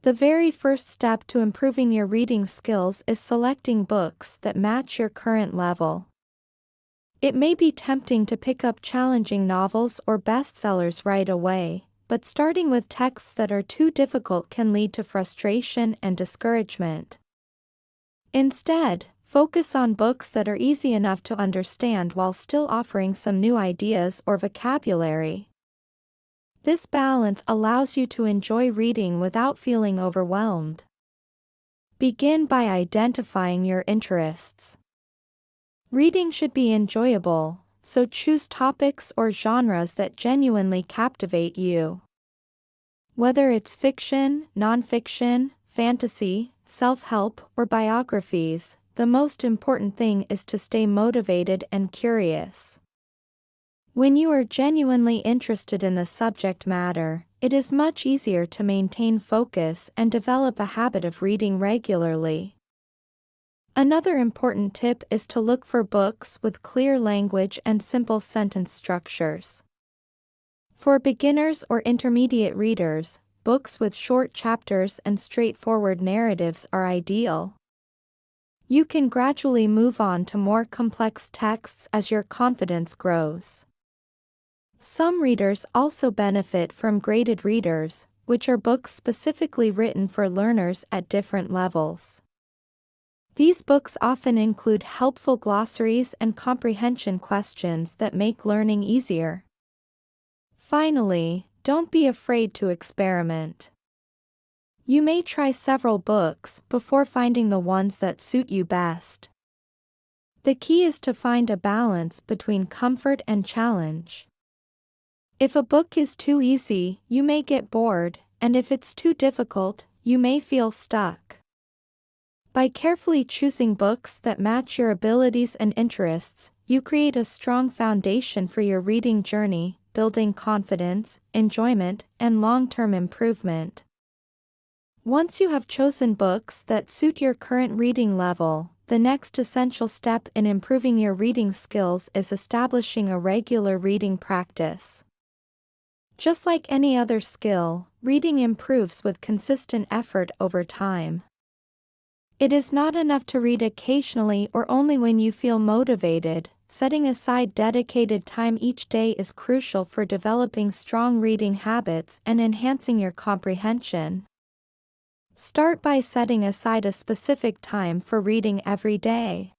The very first step to improving your reading skills is selecting books that match your current level. It may be tempting to pick up challenging novels or bestsellers right away, but starting with texts that are too difficult can lead to frustration and discouragement. Instead, focus on books that are easy enough to understand while still offering some new ideas or vocabulary. This balance allows you to enjoy reading without feeling overwhelmed. Begin by identifying your interests. Reading should be enjoyable, so choose topics or genres that genuinely captivate you. Whether it's fiction, nonfiction, fantasy, self-help, or biographies, the most important thing is to stay motivated and curious. When you are genuinely interested in the subject matter, it is much easier to maintain focus and develop a habit of reading regularly. Another important tip is to look for books with clear language and simple sentence structures. For beginners or intermediate readers, books with short chapters and straightforward narratives are ideal. You can gradually move on to more complex texts as your confidence grows. Some readers also benefit from graded readers, which are books specifically written for learners at different levels. These books often include helpful glossaries and comprehension questions that make learning easier. Finally, don't be afraid to experiment. You may try several books before finding the ones that suit you best. The key is to find a balance between comfort and challenge. If a book is too easy, you may get bored, and if it's too difficult, you may feel stuck. By carefully choosing books that match your abilities and interests, you create a strong foundation for your reading journey, building confidence, enjoyment, and long-term improvement. Once you have chosen books that suit your current reading level, the next essential step in improving your reading skills is establishing a regular reading practice. Just like any other skill, reading improves with consistent effort over time. It is not enough to read occasionally or only when you feel motivated. Setting aside dedicated time each day is crucial for developing strong reading habits and enhancing your comprehension. Start by setting aside a specific time for reading every day.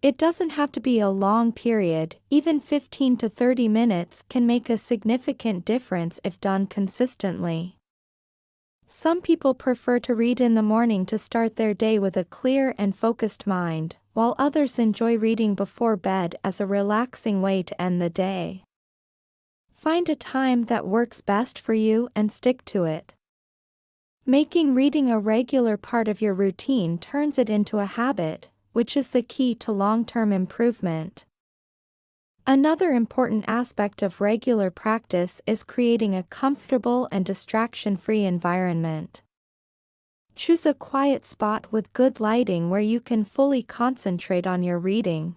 It doesn't have to be a long period, even 15 to 30 minutes can make a significant difference if done consistently. Some people prefer to read in the morning to start their day with a clear and focused mind, while others enjoy reading before bed as a relaxing way to end the day. Find a time that works best for you and stick to it. Making reading a regular part of your routine turns it into a habit, which is the key to long-term improvement. Another important aspect of regular practice is creating a comfortable and distraction-free environment. Choose a quiet spot with good lighting where you can fully concentrate on your reading.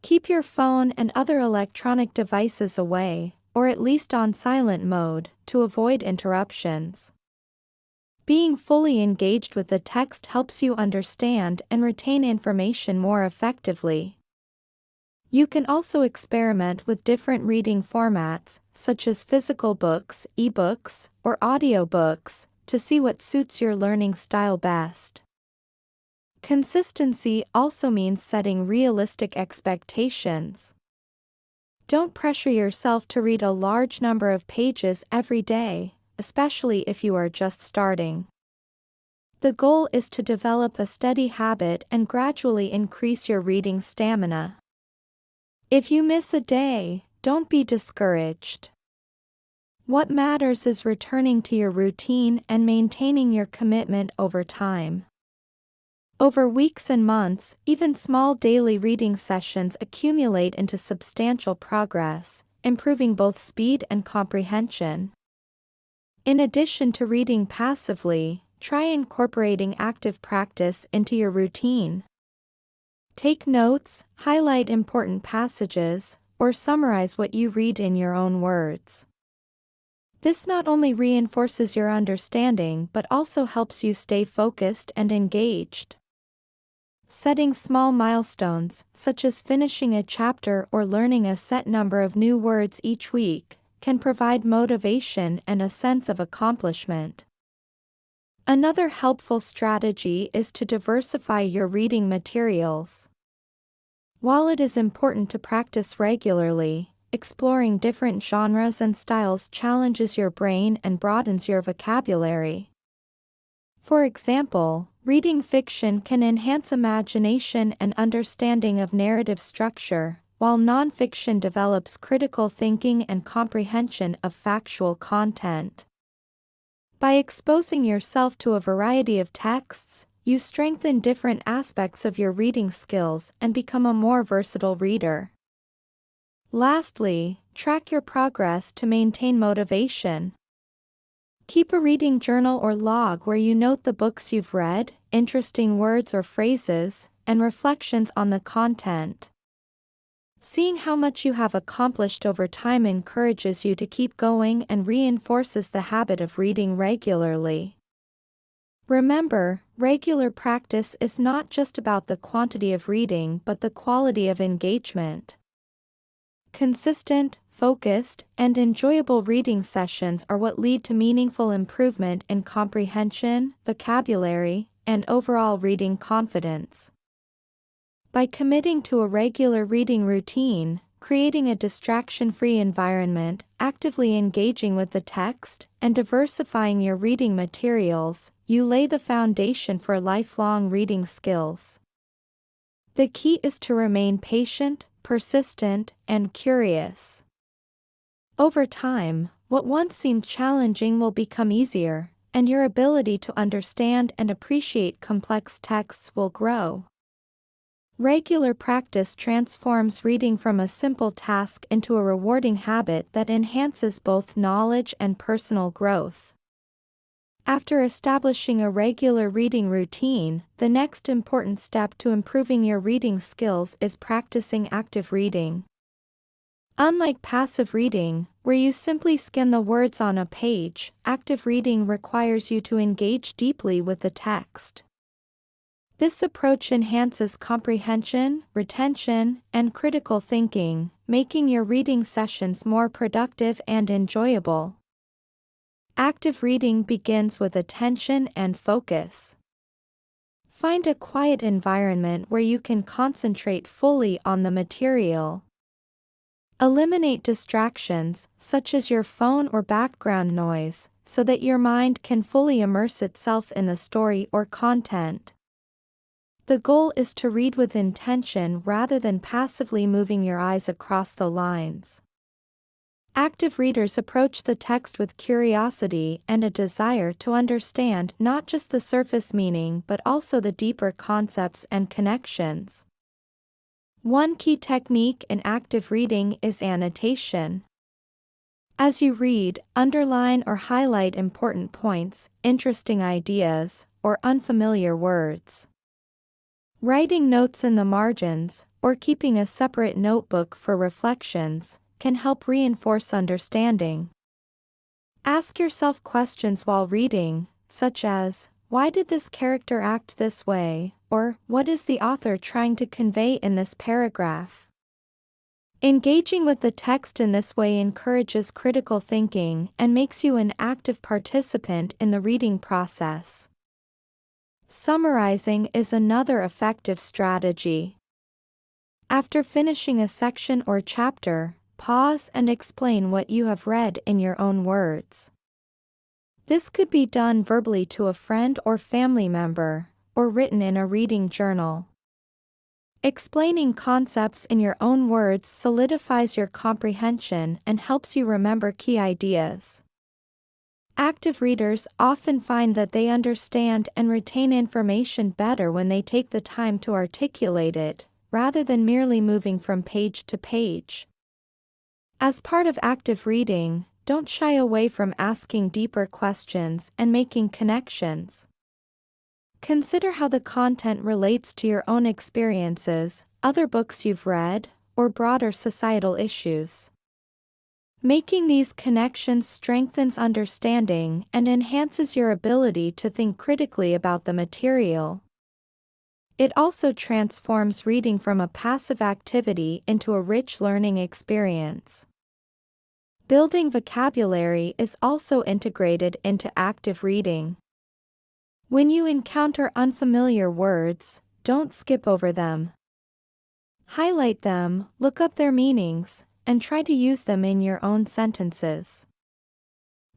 Keep your phone and other electronic devices away, or at least on silent mode, to avoid interruptions. Being fully engaged with the text helps you understand and retain information more effectively. You can also experiment with different reading formats, such as physical books, ebooks, or audiobooks, to see what suits your learning style best. Consistency also means setting realistic expectations. Don't pressure yourself to read a large number of pages every day, especially if you are just starting. The goal is to develop a steady habit and gradually increase your reading stamina. If you miss a day, don't be discouraged. What matters is returning to your routine and maintaining your commitment over time. Over weeks and months, even small daily reading sessions accumulate into substantial progress, improving both speed and comprehension. In addition to reading passively, try incorporating active practice into your routine. Take notes, highlight important passages, or summarize what you read in your own words. This not only reinforces your understanding but also helps you stay focused and engaged. Setting small milestones, such as finishing a chapter or learning a set number of new words each week, can provide motivation and a sense of accomplishment. Another helpful strategy is to diversify your reading materials. While it is important to practice regularly, exploring different genres and styles challenges your brain and broadens your vocabulary. For example, reading fiction can enhance imagination and understanding of narrative structure, while nonfiction develops critical thinking and comprehension of factual content. By exposing yourself to a variety of texts, you strengthen different aspects of your reading skills and become a more versatile reader. Lastly, track your progress to maintain motivation. Keep a reading journal or log where you note the books you've read, interesting words or phrases, and reflections on the content. Seeing how much you have accomplished over time encourages you to keep going and reinforces the habit of reading regularly. Remember, regular practice is not just about the quantity of reading but the quality of engagement. Consistent, focused, and enjoyable reading sessions are what lead to meaningful improvement in comprehension, vocabulary, and overall reading confidence. By committing to a regular reading routine, creating a distraction-free environment, actively engaging with the text, and diversifying your reading materials, you lay the foundation for lifelong reading skills. The key is to remain patient, persistent, and curious. Over time, what once seemed challenging will become easier, and your ability to understand and appreciate complex texts will grow. Regular practice transforms reading from a simple task into a rewarding habit that enhances both knowledge and personal growth. After establishing a regular reading routine, the next important step to improving your reading skills is practicing active reading. Unlike passive reading, where you simply skim the words on a page, active reading requires you to engage deeply with the text. This approach enhances comprehension, retention, and critical thinking, making your reading sessions more productive and enjoyable. Active reading begins with attention and focus. Find a quiet environment where you can concentrate fully on the material. Eliminate distractions, such as your phone or background noise, so that your mind can fully immerse itself in the story or content. The goal is to read with intention rather than passively moving your eyes across the lines. Active readers approach the text with curiosity and a desire to understand not just the surface meaning but also the deeper concepts and connections. One key technique in active reading is annotation. As you read, underline or highlight important points, interesting ideas, or unfamiliar words. Writing notes in the margins, or keeping a separate notebook for reflections, can help reinforce understanding. Ask yourself questions while reading, such as, "Why did this character act this way?" or "What is the author trying to convey in this paragraph?" Engaging with the text in this way encourages critical thinking and makes you an active participant in the reading process. Summarizing is another effective strategy. After finishing a section or chapter, pause and explain what you have read in your own words. This could be done verbally to a friend or family member, or written in a reading journal. Explaining concepts in your own words solidifies your comprehension and helps you remember key ideas. Active readers often find that they understand and retain information better when they take the time to articulate it, rather than merely moving from page to page. As part of active reading, don't shy away from asking deeper questions and making connections. Consider how the content relates to your own experiences, other books you've read, or broader societal issues. Making these connections strengthens understanding and enhances your ability to think critically about the material. It also transforms reading from a passive activity into a rich learning experience. Building vocabulary is also integrated into active reading. When you encounter unfamiliar words, don't skip over them. Highlight them, look up their meanings, and try to use them in your own sentences.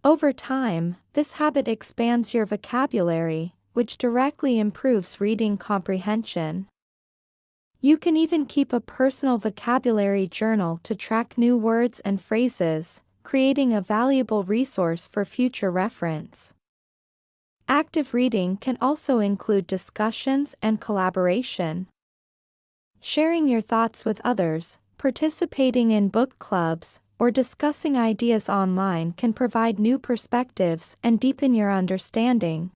Over time, this habit expands your vocabulary, which directly improves reading comprehension. You can even keep a personal vocabulary journal to track new words and phrases, creating a valuable resource for future reference. Active reading can also include discussions and collaboration. Sharing your thoughts with others, participating in book clubs, or discussing ideas online can provide new perspectives and deepen your understanding.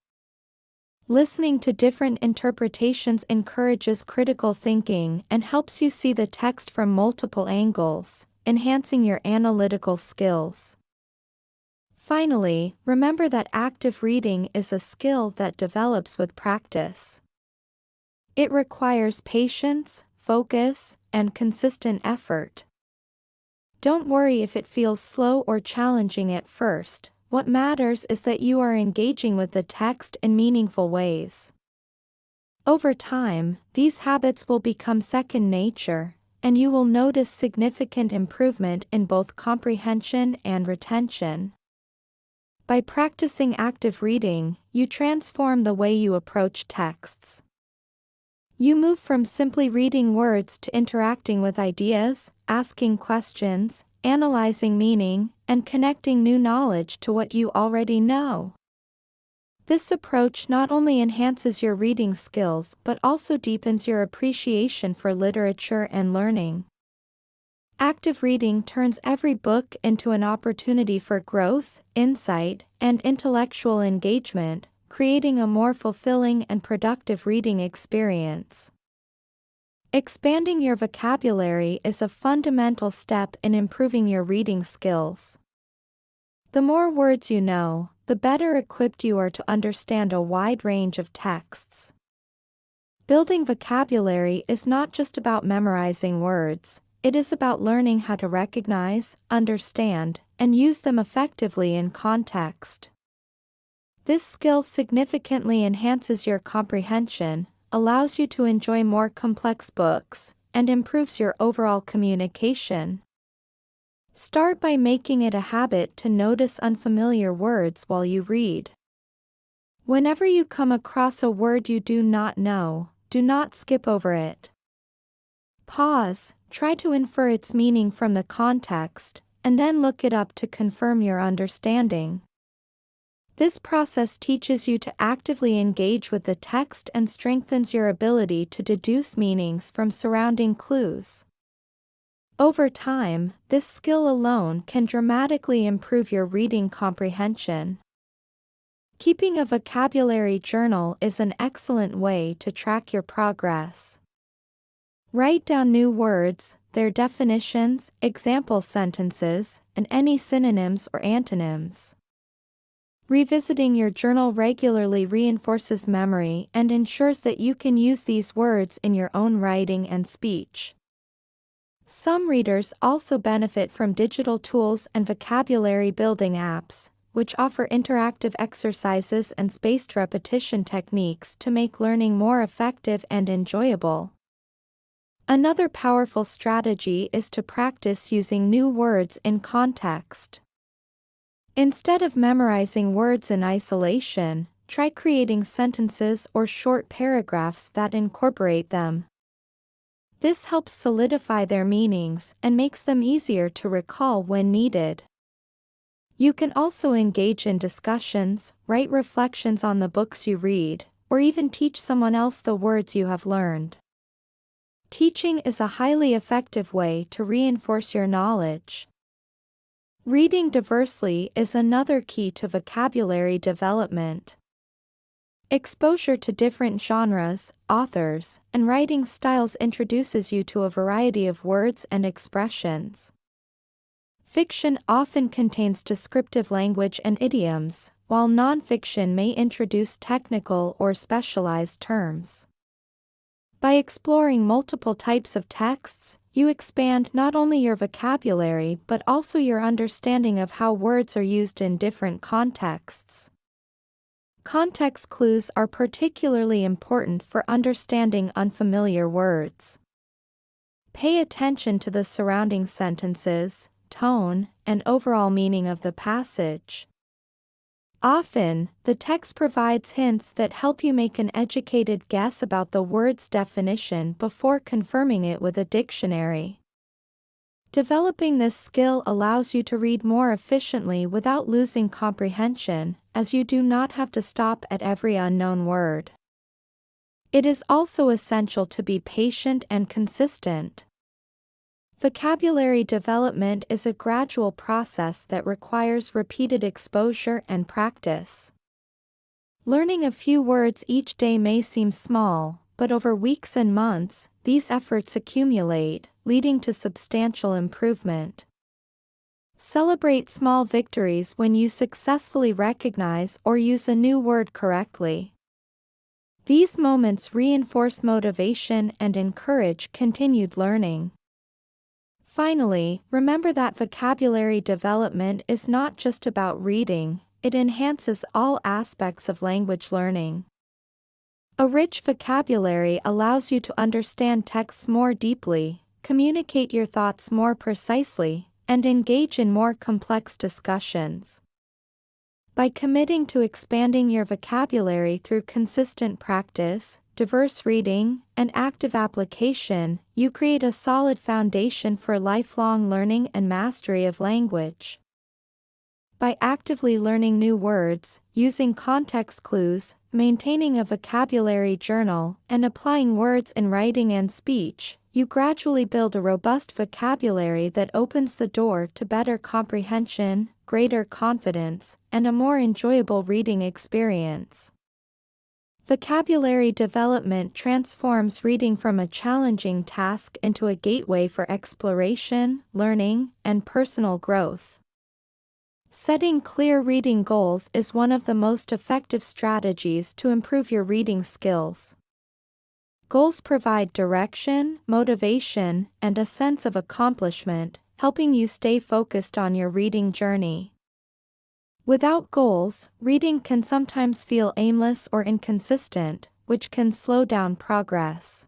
Listening to different interpretations encourages critical thinking and helps you see the text from multiple angles, enhancing your analytical skills. Finally, remember that active reading is a skill that develops with practice. It requires patience, focus, and consistent effort. Don't worry if it feels slow or challenging at first. What matters is that you are engaging with the text in meaningful ways. Over time, these habits will become second nature, and you will notice significant improvement in both comprehension and retention. By practicing active reading, you transform the way you approach texts. You move from simply reading words to interacting with ideas, asking questions, analyzing meaning, and connecting new knowledge to what you already know. This approach not only enhances your reading skills but also deepens your appreciation for literature and learning. Active reading turns every book into an opportunity for growth, insight, and intellectual engagement, creating a more fulfilling and productive reading experience. Expanding your vocabulary is a fundamental step in improving your reading skills. The more words you know, the better equipped you are to understand a wide range of texts. Building vocabulary is not just about memorizing words. It is about learning how to recognize, understand, and use them effectively in context. This skill significantly enhances your comprehension, allows you to enjoy more complex books, and improves your overall communication. Start by making it a habit to notice unfamiliar words while you read. Whenever you come across a word you do not know, do not skip over it. Pause, try to infer its meaning from the context, and then look it up to confirm your understanding. This process teaches you to actively engage with the text and strengthens your ability to deduce meanings from surrounding clues. Over time, this skill alone can dramatically improve your reading comprehension. Keeping a vocabulary journal is an excellent way to track your progress. Write down new words, their definitions, example sentences, and any synonyms or antonyms. Revisiting your journal regularly reinforces memory and ensures that you can use these words in your own writing and speech. Some readers also benefit from digital tools and vocabulary building apps, which offer interactive exercises and spaced repetition techniques to make learning more effective and enjoyable. Another powerful strategy is to practice using new words in context. Instead of memorizing words in isolation, try creating sentences or short paragraphs that incorporate them. This helps solidify their meanings and makes them easier to recall when needed. You can also engage in discussions, write reflections on the books you read, or even teach someone else the words you have learned. Teaching is a highly effective way to reinforce your knowledge. Reading diversely is another key to vocabulary development. Exposure to different genres, authors, and writing styles introduces you to a variety of words and expressions. Fiction often contains descriptive language and idioms, while nonfiction may introduce technical or specialized terms. By exploring multiple types of texts, you expand not only your vocabulary but also your understanding of how words are used in different contexts. Context clues are particularly important for understanding unfamiliar words. Pay attention to the surrounding sentences, tone, and overall meaning of the passage. Often, the text provides hints that help you make an educated guess about the word's definition before confirming it with a dictionary. Developing this skill allows you to read more efficiently without losing comprehension, as you do not have to stop at every unknown word. It is also essential to be patient and consistent. Vocabulary development is a gradual process that requires repeated exposure and practice. Learning a few words each day may seem small, but over weeks and months, these efforts accumulate, leading to substantial improvement. Celebrate small victories when you successfully recognize or use a new word correctly. These moments reinforce motivation and encourage continued learning. Finally, remember that vocabulary development is not just about reading, it enhances all aspects of language learning. A rich vocabulary allows you to understand texts more deeply, communicate your thoughts more precisely, and engage in more complex discussions. By committing to expanding your vocabulary through consistent practice, diverse reading, and active application, you create a solid foundation for lifelong learning and mastery of language. By actively learning new words, using context clues, maintaining a vocabulary journal, and applying words in writing and speech, you gradually build a robust vocabulary that opens the door to better comprehension, greater confidence, and a more enjoyable reading experience. Vocabulary development transforms reading from a challenging task into a gateway for exploration, learning, and personal growth. Setting clear reading goals is one of the most effective strategies to improve your reading skills. Goals provide direction, motivation, and a sense of accomplishment, helping you stay focused on your reading journey. Without goals, reading can sometimes feel aimless or inconsistent, which can slow down progress.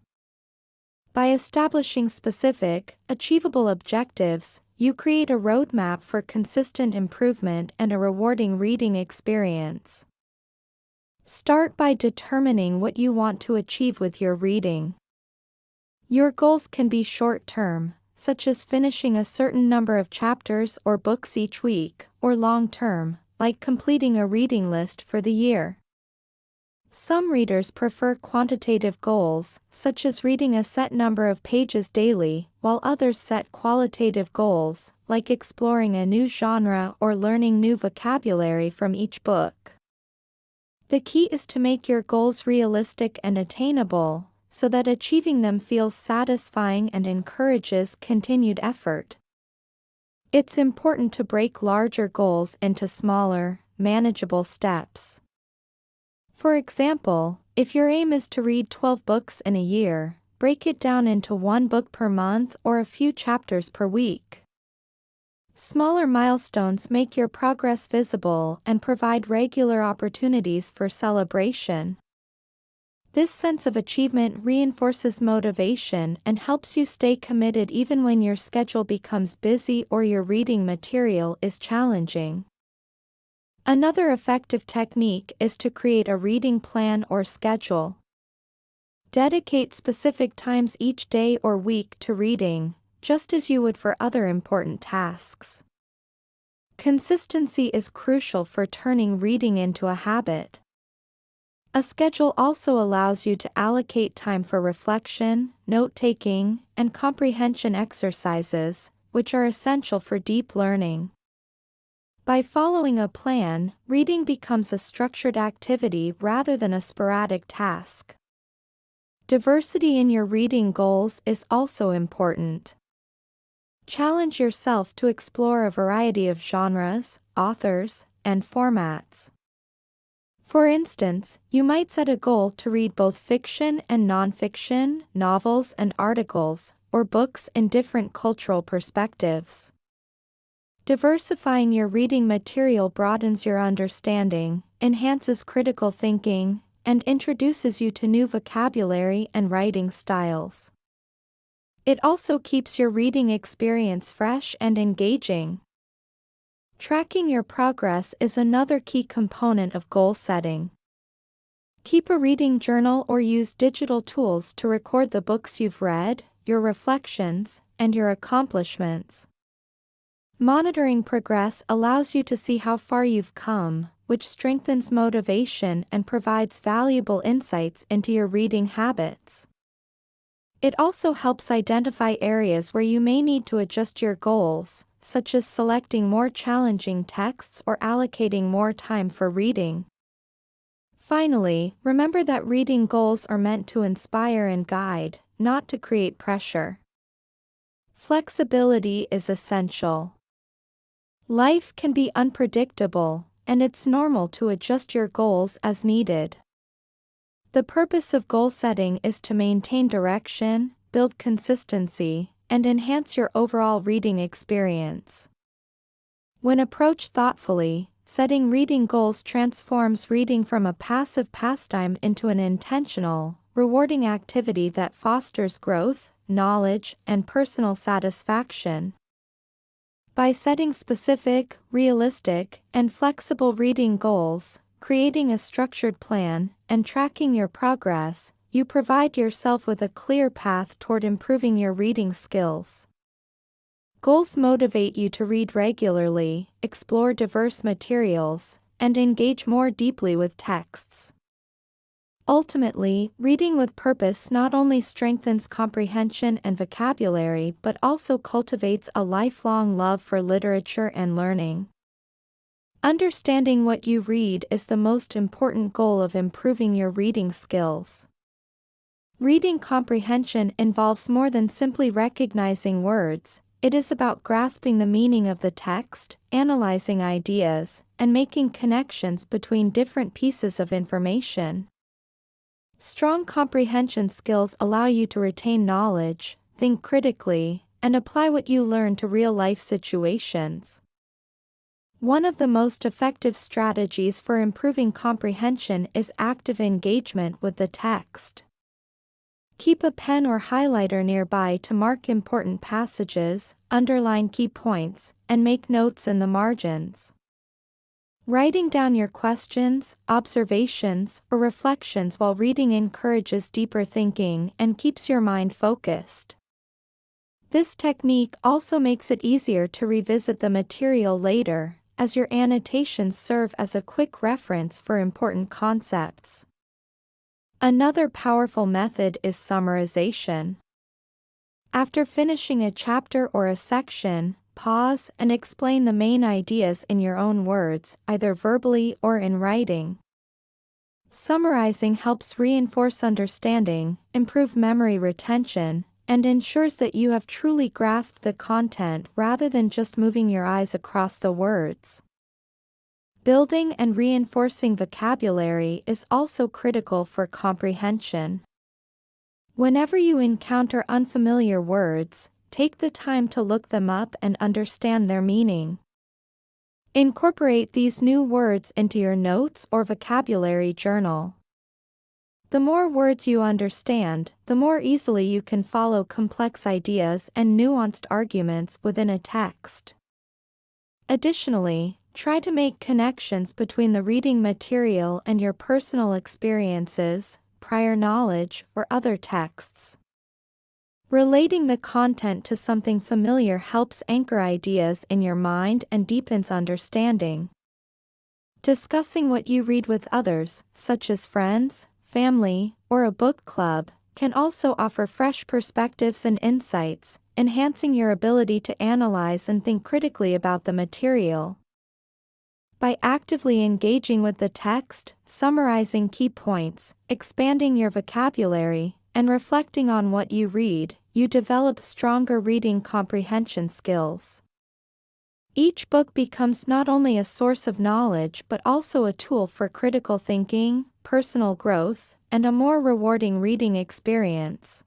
By establishing specific, achievable objectives, you create a roadmap for consistent improvement and a rewarding reading experience. Start by determining what you want to achieve with your reading. Your goals can be short-term, such as finishing a certain number of chapters or books each week, or long-term, like completing a reading list for the year. Some readers prefer quantitative goals, such as reading a set number of pages daily, while others set qualitative goals, like exploring a new genre or learning new vocabulary from each book. The key is to make your goals realistic and attainable, so that achieving them feels satisfying and encourages continued effort. It's important to break larger goals into smaller, manageable steps. For example, if your aim is to read 12 books in a year, break it down into one book per month or a few chapters per week. Smaller milestones make your progress visible and provide regular opportunities for celebration. This sense of achievement reinforces motivation and helps you stay committed even when your schedule becomes busy or your reading material is challenging. Another effective technique is to create a reading plan or schedule. Dedicate specific times each day or week to reading, just as you would for other important tasks. Consistency is crucial for turning reading into a habit. A schedule also allows you to allocate time for reflection, note-taking, and comprehension exercises, which are essential for deep learning. By following a plan, reading becomes a structured activity rather than a sporadic task. Diversity in your reading goals is also important. Challenge yourself to explore a variety of genres, authors, and formats. For instance, you might set a goal to read both fiction and nonfiction, novels and articles, or books in different cultural perspectives. Diversifying your reading material broadens your understanding, enhances critical thinking, and introduces you to new vocabulary and writing styles. It also keeps your reading experience fresh and engaging. Tracking your progress is another key component of goal setting. Keep a reading journal or use digital tools to record the books you've read, your reflections, and your accomplishments. Monitoring progress allows you to see how far you've come, which strengthens motivation and provides valuable insights into your reading habits. It also helps identify areas where you may need to adjust your goals, such as selecting more challenging texts or allocating more time for reading. Finally, remember that reading goals are meant to inspire and guide, not to create pressure. Flexibility is essential. Life can be unpredictable, and it's normal to adjust your goals as needed. The purpose of goal setting is to maintain direction, build consistency, and enhance your overall reading experience. When approached thoughtfully, setting reading goals transforms reading from a passive pastime into an intentional, rewarding activity that fosters growth, knowledge, and personal satisfaction. By setting specific, realistic, and flexible reading goals, creating a structured plan, and tracking your progress, you provide yourself with a clear path toward improving your reading skills. Goals motivate you to read regularly, explore diverse materials, and engage more deeply with texts. Ultimately, reading with purpose not only strengthens comprehension and vocabulary but also cultivates a lifelong love for literature and learning. Understanding what you read is the most important goal of improving your reading skills. Reading comprehension involves more than simply recognizing words. It is about grasping the meaning of the text, analyzing ideas, and making connections between different pieces of information. Strong comprehension skills allow you to retain knowledge, think critically, and apply what you learn to real-life situations. One of the most effective strategies for improving comprehension is active engagement with the text. Keep a pen or highlighter nearby to mark important passages, underline key points, and make notes in the margins. Writing down your questions, observations, or reflections while reading encourages deeper thinking and keeps your mind focused. This technique also makes it easier to revisit the material later, as your annotations serve as a quick reference for important concepts. Another powerful method is summarization. After finishing a chapter or a section, pause and explain the main ideas in your own words, either verbally or in writing. Summarizing helps reinforce understanding, improve memory retention, and ensures that you have truly grasped the content rather than just moving your eyes across the words. Building and reinforcing vocabulary is also critical for comprehension. Whenever you encounter unfamiliar words, take the time to look them up and understand their meaning. Incorporate these new words into your notes or vocabulary journal. The more words you understand, the more easily you can follow complex ideas and nuanced arguments within a text. Additionally, try to make connections between the reading material and your personal experiences, prior knowledge, or other texts. Relating the content to something familiar helps anchor ideas in your mind and deepens understanding. Discussing what you read with others, such as friends, family, or a book club, can also offer fresh perspectives and insights, enhancing your ability to analyze and think critically about the material. By actively engaging with the text, summarizing key points, expanding your vocabulary, and reflecting on what you read, you develop stronger reading comprehension skills. Each book becomes not only a source of knowledge but also a tool for critical thinking, personal growth, and a more rewarding reading experience.